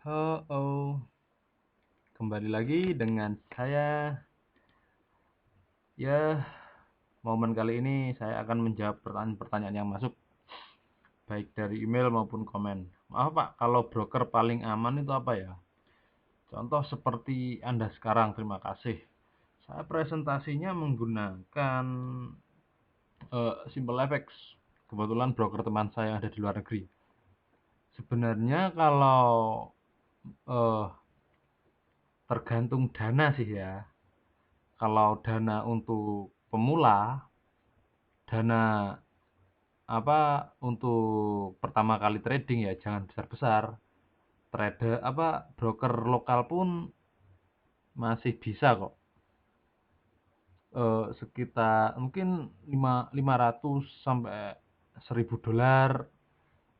Oh, kembali lagi dengan saya. Ya, momen kali ini saya akan menjawab pertanyaan-pertanyaan yang masuk, baik dari email maupun komen. Maaf Pak, kalau broker paling aman itu apa ya? Contoh seperti Anda sekarang, terima kasih. Saya presentasinya menggunakan Simple FX. Kebetulan broker teman saya yang ada di luar negeri. Sebenarnya kalau eh, tergantung dana sih ya. Kalau dana untuk pemula, dana untuk pertama kali trading ya jangan besar-besar. Trader broker lokal pun masih bisa kok. Sekitar mungkin 500 sampai $1.000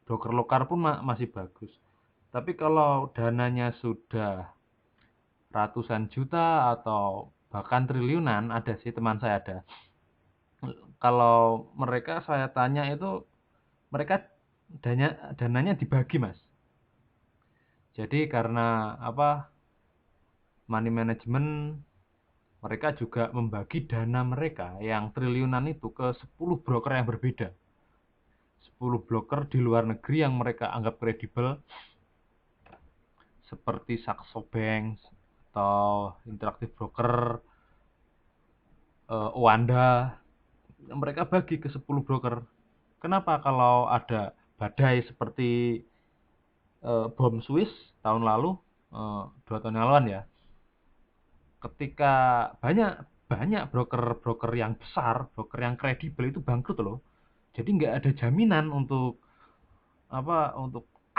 broker lokal pun masih bagus. Tapi kalau dananya sudah ratusan juta atau bahkan triliunan, ada sih teman saya ada. Kalau mereka saya tanya itu mereka dananya dibagi, Mas. Jadi karena money management, mereka juga membagi dana mereka yang triliunan itu ke 10 broker yang berbeda. 10 broker di luar negeri yang mereka anggap kredibel seperti Saxo Bank atau Interactive Broker, Oanda. Mereka bagi ke 10 broker. Kenapa kalau ada badai seperti bom Swiss tahun lalu, 2 tahun yang lalu ya, ketika banyak banyak broker-broker yang besar, broker yang kredibel itu bangkrut loh. Jadi nggak ada jaminan untuk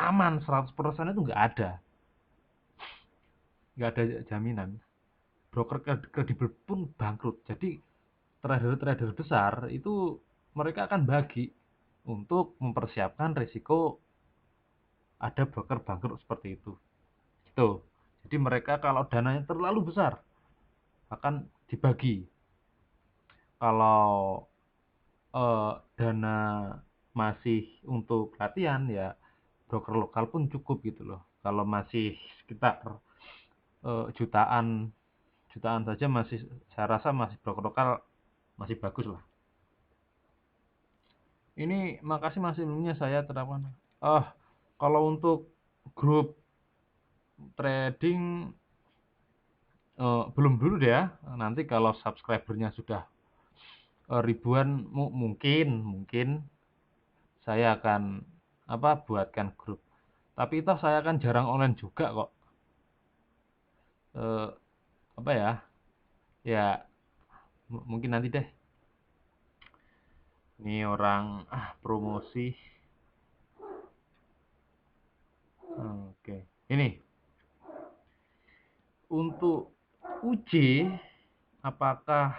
aman 100% itu nggak ada jaminan. Broker kredibel pun bangkrut. Jadi trader-trader besar itu mereka akan bagi untuk mempersiapkan risiko ada broker bangkrut seperti itu. Gitu. Jadi mereka kalau dananya terlalu besar akan dibagi. Kalau dana masih untuk latihan ya broker lokal pun cukup gitu loh. Kalau masih sekitar jutaan jutaan saja masih, saya rasa masih broker lokal masih bagus lah. Ini makasih masih sebelumnya saya terapkan. Oh, kalau untuk grup trading belum dulu deh ya. Nanti kalau subscribernya sudah ribuan mungkin mungkin saya akan buatkan grup. Tapi itu saya kan jarang online juga kok. Eh, apa ya? Ya mungkin nanti deh. Ini orang promosi. Oke. Ini untuk UJ, apakah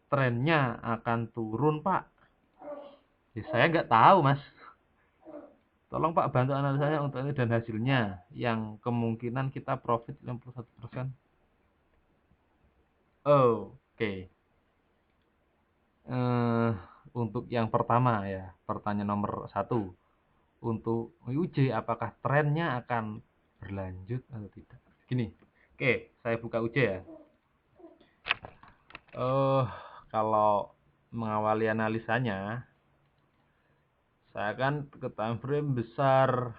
trennya akan turun, Pak? Ya, saya nggak tahu, Mas. Tolong Pak bantu analisanya untuk ini dan hasilnya yang kemungkinan kita profit 61%. Oh, oke. Eh, untuk yang pertama ya, pertanyaan nomor 1. Untuk UJ, apakah trennya akan berlanjut atau tidak? Gini, oke, saya buka UJ ya. Kalau mengawali analisanya, saya akan ke time frame besar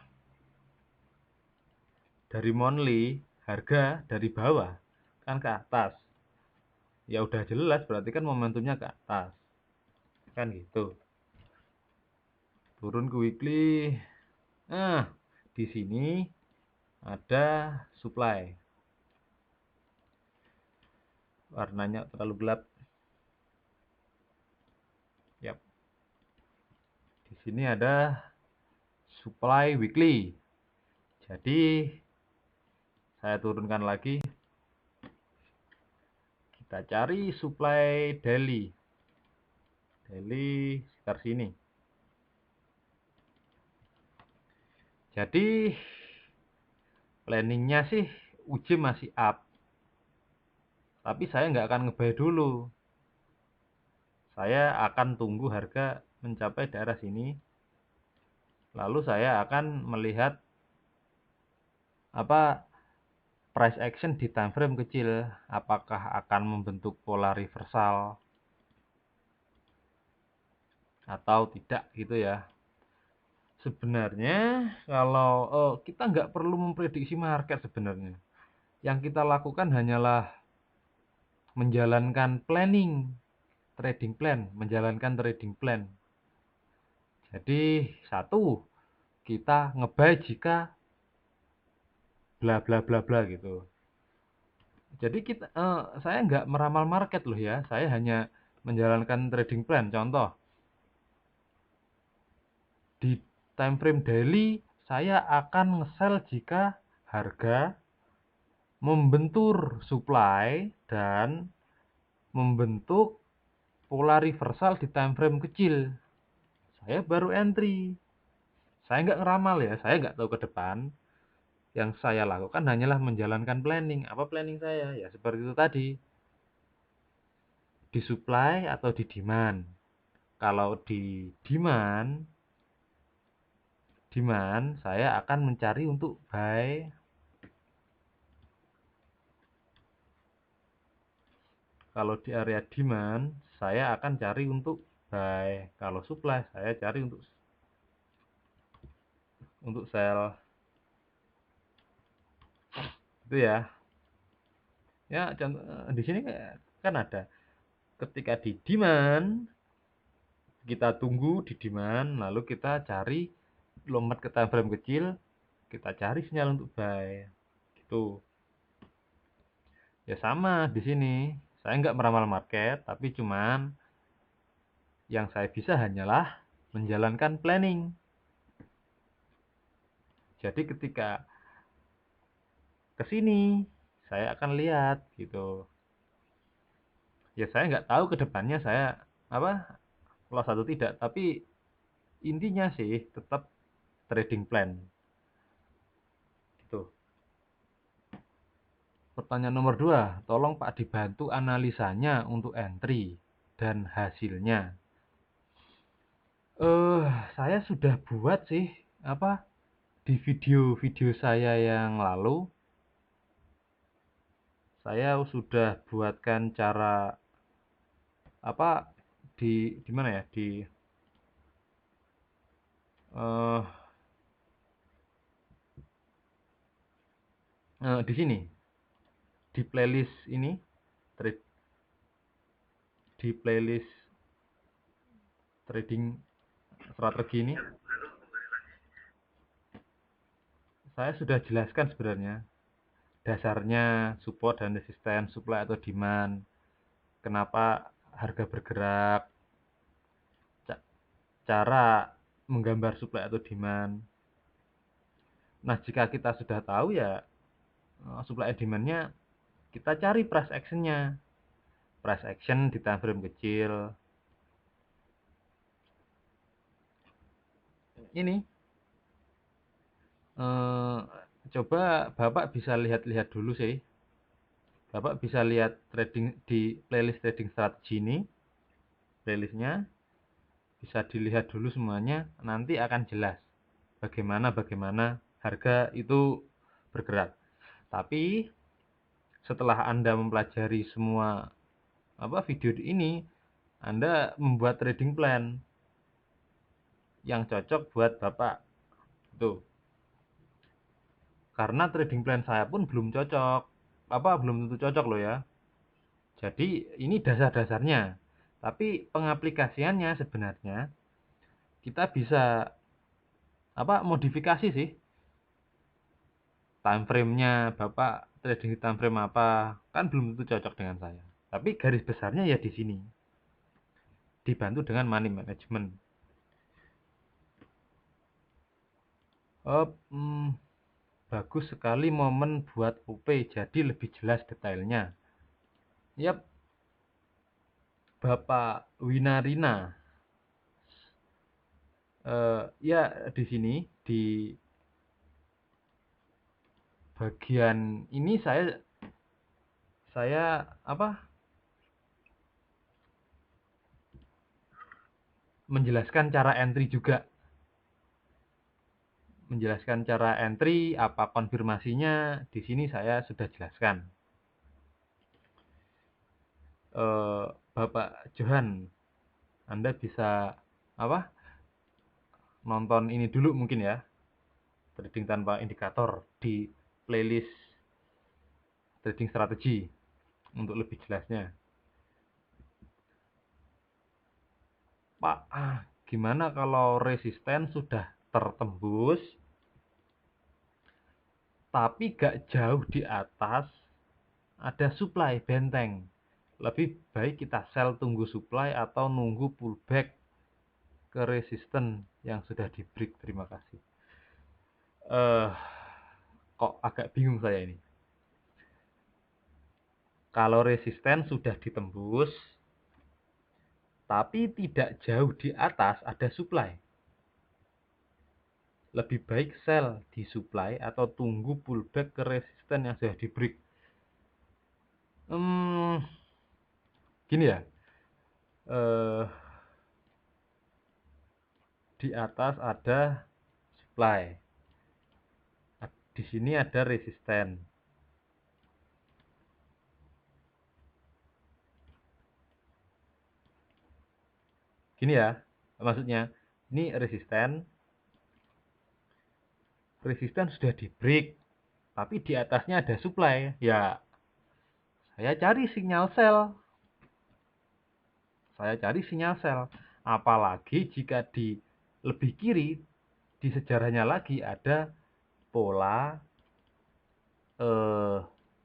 dari monthly, harga dari bawah kan ke atas. Ya udah jelas berarti kan momentumnya ke atas. Kan gitu. Turun ke weekly. Nah, di sini ada supply. Warnanya terlalu gelap. Yap. Di sini ada supply weekly. Jadi saya turunkan lagi. Kita cari supply daily. Daily sekitar sini. Jadi planningnya sih UJ masih up. Tapi saya nggak akan nge-buy dulu. Saya akan tunggu harga mencapai daerah sini. Lalu saya akan melihat price action di time frame kecil, apakah akan membentuk pola reversal atau tidak gitu ya. Sebenarnya kalau kita nggak perlu memprediksi market sebenarnya. Yang kita lakukan hanyalah menjalankan menjalankan trading plan. Jadi satu, kita nge-buy jika bla bla bla bla gitu. Jadi saya nggak meramal market loh ya, saya hanya menjalankan trading plan. Contoh, di time frame daily saya akan nge-sell jika harga membentur supply dan membentuk pola reversal di time frame kecil. Saya baru entry. Saya nggak ngeramal ya, saya nggak tahu ke depan. Yang saya lakukan hanyalah menjalankan planning. Apa planning saya? Ya seperti itu tadi. Di supply atau di demand. Kalau di demand saya akan mencari untuk buy. Kalau di area demand saya akan cari untuk buy. Kalau supply saya cari untuk sell. Itu ya. Ya contoh di sini kan ada ketika di demand kita tunggu di demand lalu kita cari lompat ke time frame kecil, kita cari sinyal untuk buy. Gitu. Ya sama di sini. Saya nggak meramal market, tapi cuman yang saya bisa hanyalah menjalankan planning. Jadi ketika ke sini, saya akan lihat gitu. Ya saya nggak tahu ke depannya saya loss atau tidak, tapi intinya sih tetap trading plan. Gitu. Pertanyaan nomor 2, tolong Pak dibantu analisanya untuk entry dan hasilnya. Saya sudah buat sih di video-video saya yang lalu. Saya sudah buatkan cara di mana ya? Eh di sini, di playlist ini, di playlist trading strategi ini, saya sudah jelaskan sebenarnya dasarnya support dan resistance, supply atau demand, kenapa harga bergerak, cara menggambar supply atau demand. Nah, jika kita sudah tahu ya supply and demand-nya, kita cari price action-nya. Price action di time frame kecil. Ini coba Bapak bisa lihat-lihat dulu sih. Bapak bisa lihat trading di playlist trading strategi ini. Playlistnya bisa dilihat dulu semuanya, nanti akan jelas bagaimana harga itu bergerak. Tapi setelah Anda mempelajari semua video ini, Anda membuat trading plan yang cocok buat Bapak. Tuh. Karena trading plan saya pun belum cocok. Belum tentu cocok loh ya. Jadi ini dasar-dasarnya. Tapi pengaplikasiannya sebenarnya kita bisa modifikasi sih. Time frame-nya Bapak trading di time frame apa kan belum tentu cocok dengan saya. Tapi garis besarnya ya di sini. Dibantu dengan money management. Bagus sekali momen buat OP, jadi lebih jelas detailnya. Yap, Bapak Winarina. Ya di sini di bagian ini saya menjelaskan cara entry juga. menjelaskan cara entry, apa konfirmasinya, di sini saya sudah jelaskan. Bapak Johan, Anda bisa apa? Nonton ini dulu mungkin ya, trading tanpa indikator di playlist trading strategi untuk lebih jelasnya. Pak, gimana kalau resisten sudah tertembus, tapi gak jauh di atas ada supply benteng. Lebih baik kita sell tunggu supply atau nunggu pullback ke resisten yang sudah di break. Terima kasih. Kok agak bingung saya ini. Kalau resisten sudah ditembus, tapi tidak jauh di atas ada supply. Lebih baik sell di supply atau tunggu pullback ke resisten yang sudah di break. Gini ya. Di atas ada supply. Di sini ada resisten. Gini ya, maksudnya ini resisten sudah di break, tapi di atasnya ada supply. Ya, saya cari sinyal sell. Apalagi jika di lebih kiri di sejarahnya lagi ada pola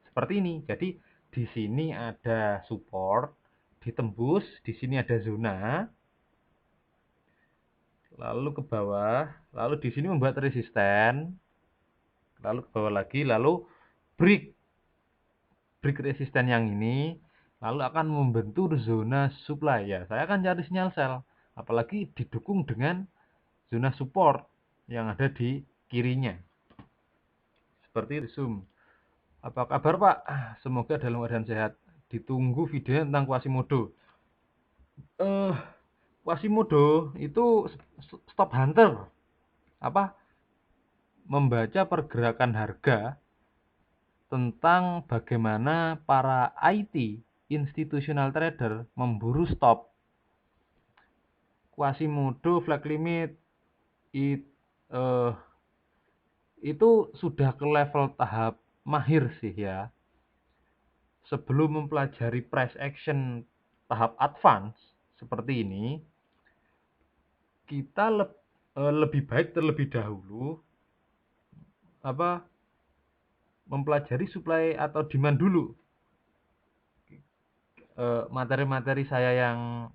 seperti ini. Jadi di sini ada support, ditembus, di sini ada zona, lalu ke bawah, lalu di sini membuat resisten, lalu ke bawah lagi, lalu break resisten yang ini, lalu akan membentuk zona supply. Ya, saya akan cari sinyal sell, apalagi didukung dengan zona support yang ada di kirinya. Seperti zoom. Apa kabar Pak? Semoga dalam keadaan sehat. Ditunggu videonya tentang Quasimodo. Quasimodo itu stop hunter. Apa? Membaca pergerakan harga tentang bagaimana para IT institutional trader memburu stop. Quasimodo flag limit itu sudah ke level tahap mahir sih ya. Sebelum mempelajari price action tahap advance seperti ini, kita lebih baik terlebih dahulu mempelajari supply atau demand dulu. Materi-materi saya yang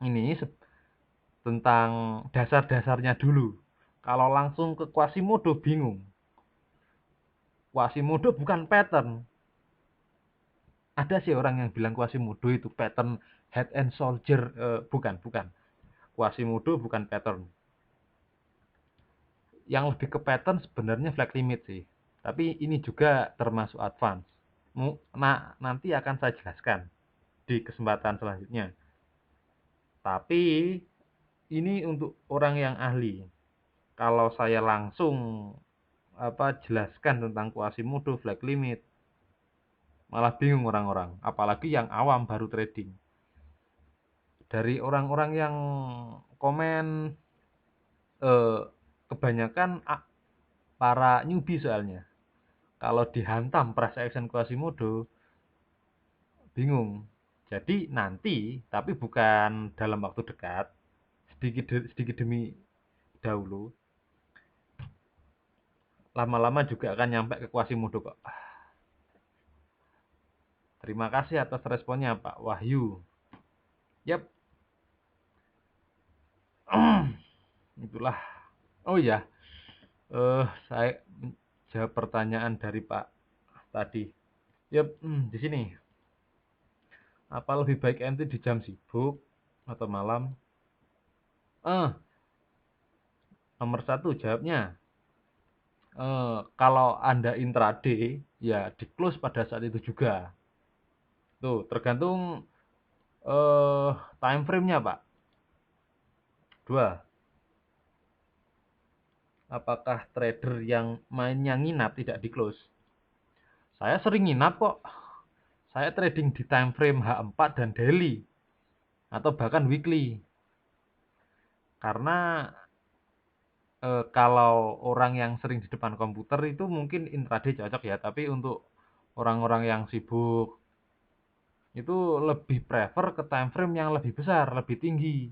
ini tentang dasar-dasarnya dulu. Kalau langsung ke Quasimodo bingung. Quasimodo bukan pattern. Ada sih orang yang bilang Quasimodo itu pattern head and shoulder. Bukan. Quasimodo bukan pattern. Yang lebih ke pattern sebenarnya flag limit sih. Tapi ini juga termasuk advance. Nah, nanti akan saya jelaskan di kesempatan selanjutnya. Tapi ini untuk orang yang ahli. Kalau saya langsung jelaskan tentang Quasimodo flag limit, malah bingung orang-orang, apalagi yang awam baru trading. Dari orang-orang yang komen kebanyakan para newbie soalnya. Kalau dihantam price action Quasimodo bingung. Jadi nanti, tapi bukan dalam waktu dekat, sedikit demi dahulu, lama-lama juga akan nyampe ke Quasimodo kok. Terima kasih atas responnya Pak Wahyu. Yap. Itulah. Oh ya, saya jawab pertanyaan dari Pak tadi. Yap, di sini. Apa lebih baik ente di jam sibuk atau malam? Nomor satu jawabnya. Kalau Anda intraday, ya di close pada saat itu juga. Tuh, tergantung time frame-nya, Pak. 2. apakah trader yang mainnya nginap tidak di close? Saya sering nginap kok. Saya trading di time frame H4 dan daily atau bahkan weekly. Karena kalau orang yang sering di depan komputer itu mungkin intraday cocok ya, tapi untuk orang-orang yang sibuk itu lebih prefer ke time frame yang lebih besar, lebih tinggi.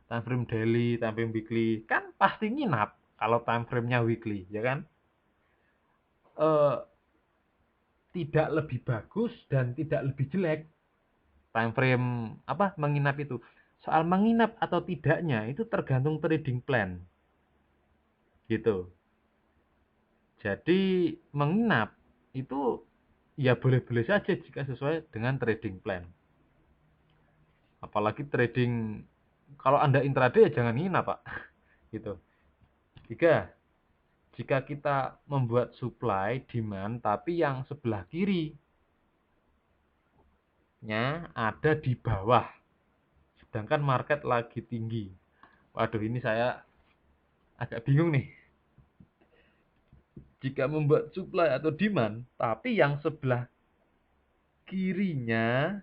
Time frame daily, time frame weekly, kan pasti nginap kalau time frame-nya weekly, ya kan? Eh, Tidak lebih bagus dan tidak lebih jelek time frame apa menginap itu. Soal menginap atau tidaknya itu tergantung trading plan, gitu. Jadi menginap itu ya boleh-boleh saja jika sesuai dengan trading plan. Apalagi trading kalau Anda intraday ya jangan nginap, Pak. Gitu. 3. Jika kita membuat supply demand tapi yang sebelah kirinya ada di bawah, sedangkan market lagi tinggi. Waduh, ini saya agak bingung nih. Jika membuat supply atau demand tapi yang sebelah kirinya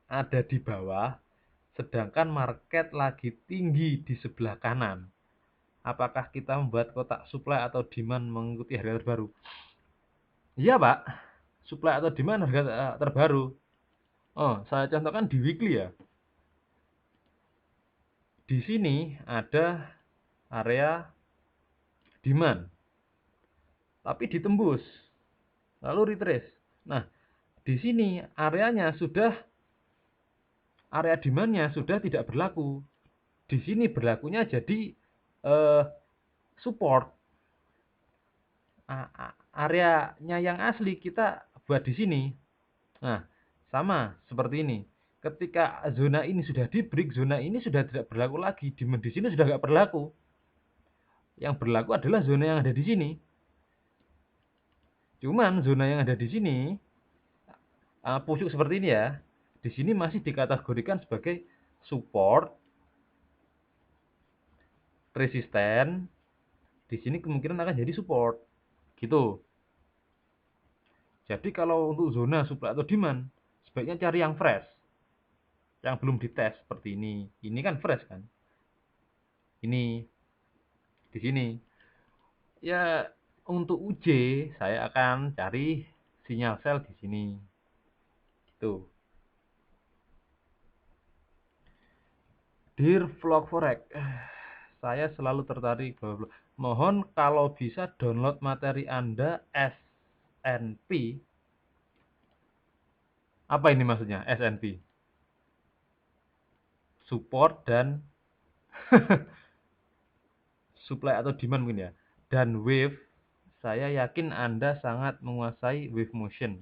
ada di bawah, sedangkan market lagi tinggi di sebelah kanan. Apakah kita membuat kotak supply atau demand mengikuti harga terbaru? Iya, Pak. Supply atau demand harga terbaru. Oh, saya contohkan di weekly ya. Di sini ada area demand, tapi ditembus, lalu retrace. Nah, di sini area demand-nya sudah tidak berlaku. Di sini berlakunya jadi eh, support. Areanya yang asli kita buat di sini. Nah, sama seperti ini. Ketika zona ini sudah di break, zona ini sudah tidak berlaku lagi. Demand di sini sudah nggak berlaku. Yang berlaku adalah zona yang ada di sini. Cuman zona yang ada di sini, pucuk seperti ini ya, di sini masih dikategorikan sebagai support, resisten. Di sini kemungkinan akan jadi support. Gitu. Jadi kalau untuk zona supply atau demand, sebaiknya cari yang fresh, yang belum dites seperti ini. Ini kan fresh kan? Ini di sini. Ya untuk UJ saya akan cari sinyal sell di sini. Gitu. Dear Vlog Forex, saya selalu tertarik. Mohon kalau bisa download materi Anda SNP. Apa ini maksudnya SNP? Support dan supply atau demand mungkin ya. Dan wave, saya yakin Anda sangat menguasai wave motion.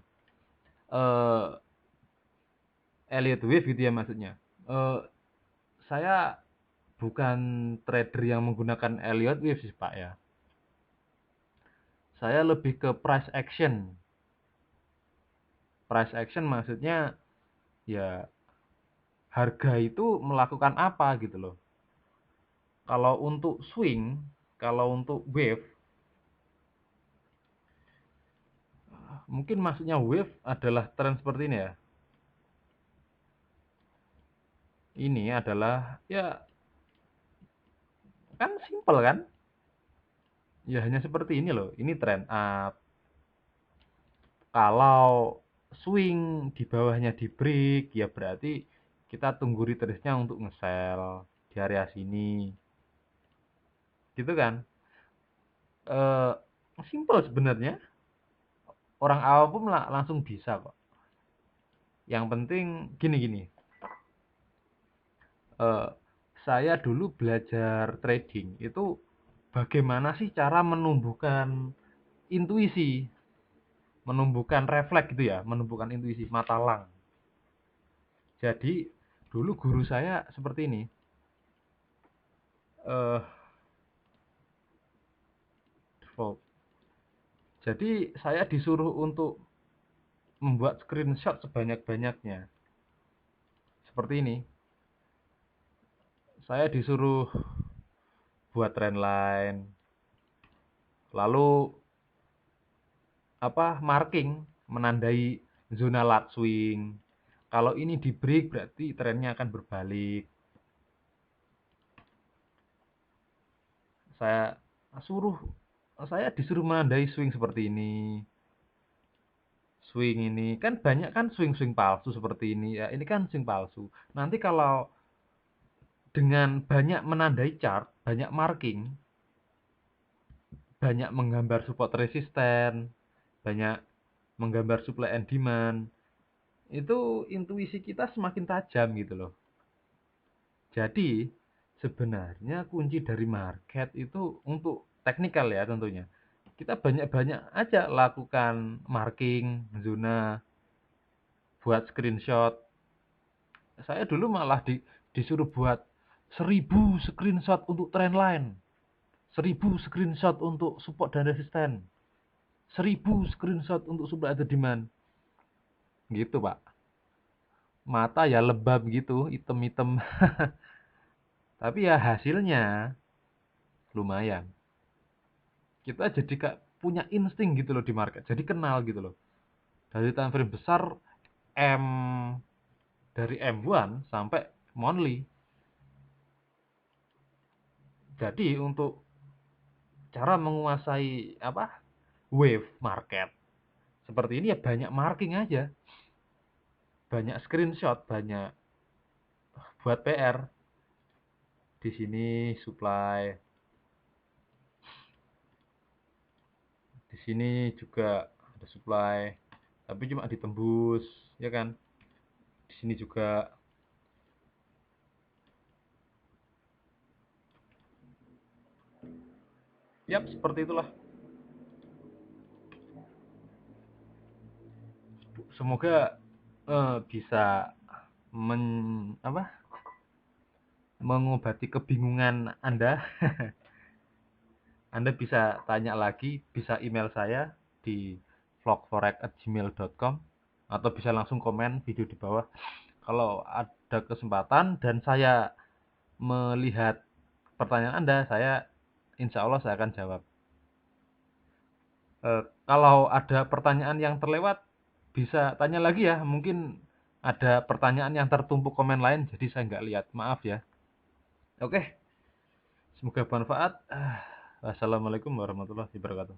Elliott wave gitu ya maksudnya. Eh, saya bukan trader yang menggunakan Elliott wave sih Pak ya. Saya lebih ke price action. Price action maksudnya ya harga itu melakukan apa gitu loh. Kalau untuk swing, kalau untuk wave, mungkin maksudnya wave adalah tren seperti ini ya. Ini adalah ya kan simple kan? Ya hanya seperti ini loh. Ini trend up. Kalau swing di bawahnya di break, ya berarti kita tunggu retrace-nya untuk nge-sell di area sini. Gitu kan? Eh Simple sebenarnya. Orang awam pun langsung bisa kok. Yang penting gini-gini. Eh saya dulu belajar trading itu bagaimana sih cara menumbuhkan intuisi, menumbuhkan refleks gitu ya, menumbuhkan intuisi matalang. Jadi dulu guru saya seperti ini. Eh Jadi saya disuruh untuk membuat screenshot sebanyak-banyaknya. Seperti ini. Saya disuruh buat trendline. Lalu marking menandai zona large swing. Kalau ini di break berarti trennya akan berbalik. Saya disuruh menandai swing seperti ini. Swing ini kan banyak kan swing-swing palsu seperti ini ya. Ini kan swing palsu. Nanti kalau dengan banyak menandai chart, banyak marking, banyak menggambar support resisten, banyak menggambar supply and demand, itu intuisi kita semakin tajam gitu loh. Jadi sebenarnya kunci dari market itu untuk teknikal ya tentunya. Kita banyak-banyak aja lakukan marking zona, buat screenshot. Saya dulu malah disuruh buat 1000 screenshot untuk trendline, 1000 screenshot untuk support dan resisten, 1000 screenshot untuk supply atau demand. Gitu, Pak. Mata ya lebam gitu, item-item. Tapi ya hasilnya lumayan. Kita jadi kayak punya insting gitu loh di market. Jadi kenal gitu loh. Dari time frame besar M dari M1 sampai monthly. Jadi untuk cara menguasai wave market seperti ini ya banyak marking aja, banyak screenshot, banyak buat PR. Di sini supply, di sini juga ada supply, tapi cuma ditembus, ya kan? Di sini juga. Yap, seperti itulah. Semoga bisa men apa mengobati kebingungan Anda. Anda bisa tanya lagi, bisa email saya di vlogforex@gmail.com atau bisa langsung komen video di bawah. Kalau ada kesempatan dan saya melihat pertanyaan Anda, insya Allah saya akan jawab. Kalau ada pertanyaan yang terlewat, bisa tanya lagi ya. Mungkin ada pertanyaan yang tertumpuk komen lain, jadi saya nggak lihat. Maaf ya. Oke, semoga bermanfaat. Wassalamualaikum warahmatullahi wabarakatuh.